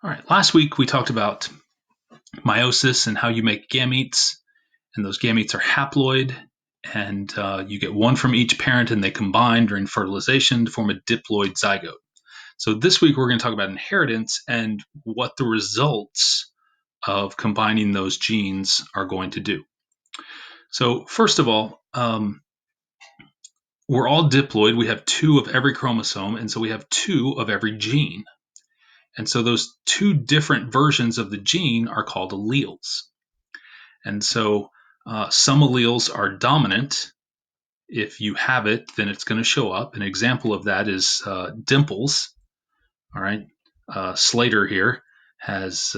All right, last week we talked about meiosis and how you make gametes, and those gametes are haploid, and you get one from each parent, and they combine during fertilization to form a diploid zygote. So this week we're going to talk about inheritance and what the results of combining those genes are going to do. So first of all, we're all diploid. We have two of every chromosome, and so we have two of every gene. And so those two different versions of the gene are called alleles. And so some alleles are dominant. If you have it, then it's going to show up. An example of that is dimples. All right. Slater here has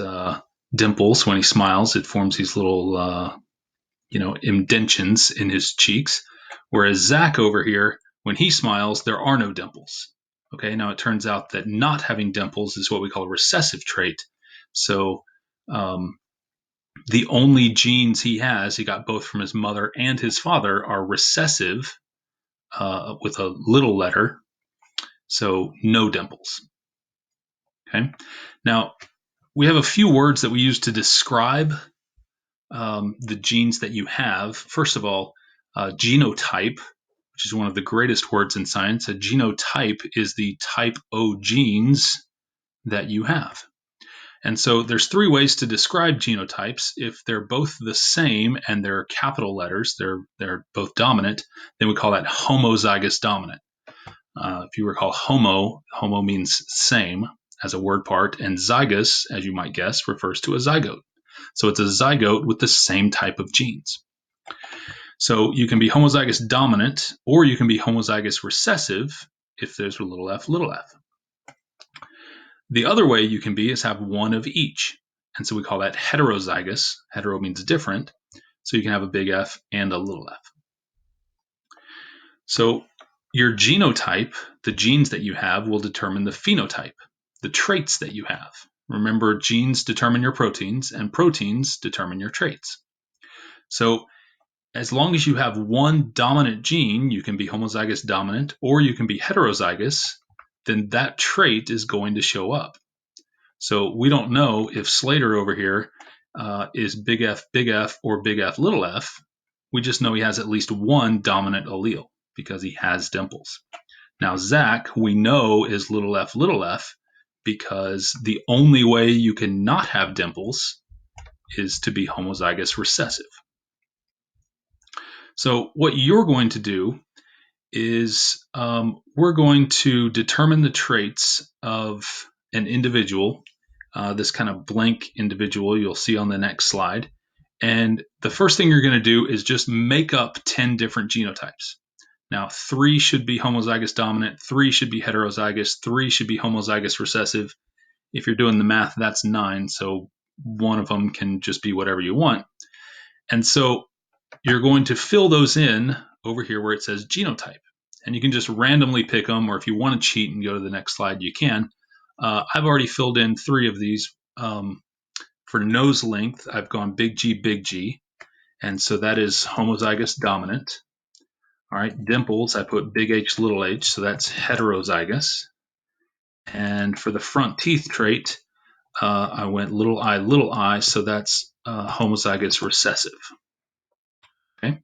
dimples. When he smiles, it forms these little, indentions in his cheeks. Whereas Zach over here, when he smiles, there are no dimples. Okay. Now it turns out that not having dimples is what we call a recessive trait. So the only genes he has, he got both from his mother and his father, are recessive with a little letter. So no dimples. Okay. Now we have a few words that we use to describe the genes that you have. First of all, genotype, which is one of the greatest words in science. A genotype is the type O genes that you have. And so there's three ways to describe genotypes. If they're both the same and they're capital letters, they're both dominant, then we call that homozygous dominant. If you recall homo means same as a word part, and zygous, as you might guess, refers to a zygote. So it's a zygote with the same type of genes. So you can be homozygous dominant, or you can be homozygous recessive if there's a little f, little f. The other way you can be is have one of each. And so we call that heterozygous. Hetero means different. So you can have a big F and a little f. So your genotype, the genes that you have, will determine the phenotype, the traits that you have. Remember, genes determine your proteins, and proteins determine your traits. So as long as you have one dominant gene, you can be homozygous dominant, or you can be heterozygous, then that trait is going to show up. So we don't know if Slater over here is big F, or big F, little f. We just know he has at least one dominant allele because he has dimples. Now, Zach, we know is little f, because the only way you can not have dimples is to be homozygous recessive. So what you're going to do is we're going to determine the traits of an individual, this kind of blank individual you'll see on the next slide. And the first thing you're going to do is just make up 10 different genotypes. Now, 3 should be homozygous dominant, 3 should be heterozygous, 3 should be homozygous recessive. If you're doing the math, that's 9. So one of them can just be whatever you want. And so you're going to fill those in over here where it says genotype. And you can just randomly pick them, or if you want to cheat and go to the next slide, you can. I've already filled in 3 of these. For nose length, I've gone big G, and so that is homozygous dominant. All right, dimples, I put big H, little h, so that's heterozygous. And for the front teeth trait, I went little I, so that's homozygous recessive. Okay,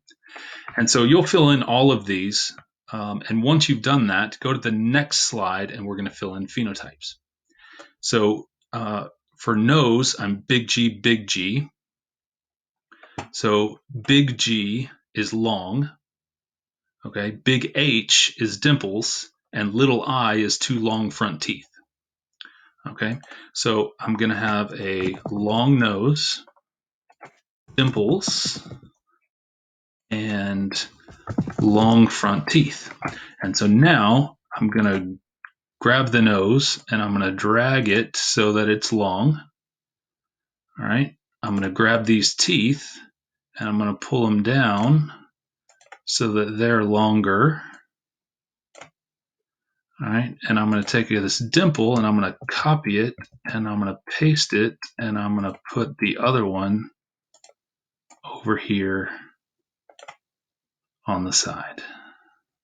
and so you'll fill in all of these, and once you've done that, go to the next slide, and we're going to fill in phenotypes. So for nose, I'm big G. So big G is long. Okay, big H is dimples, and little I is 2 long front teeth. Okay, so I'm going to have a long nose, dimples, and long front teeth. And so now I'm going to grab the nose and I'm going to drag it so that it's long. All right, I'm going to grab these teeth and I'm going to pull them down so that they're longer. All right, and I'm going to take this dimple and I'm going to copy it and I'm going to paste it and I'm going to put the other one over here on the side.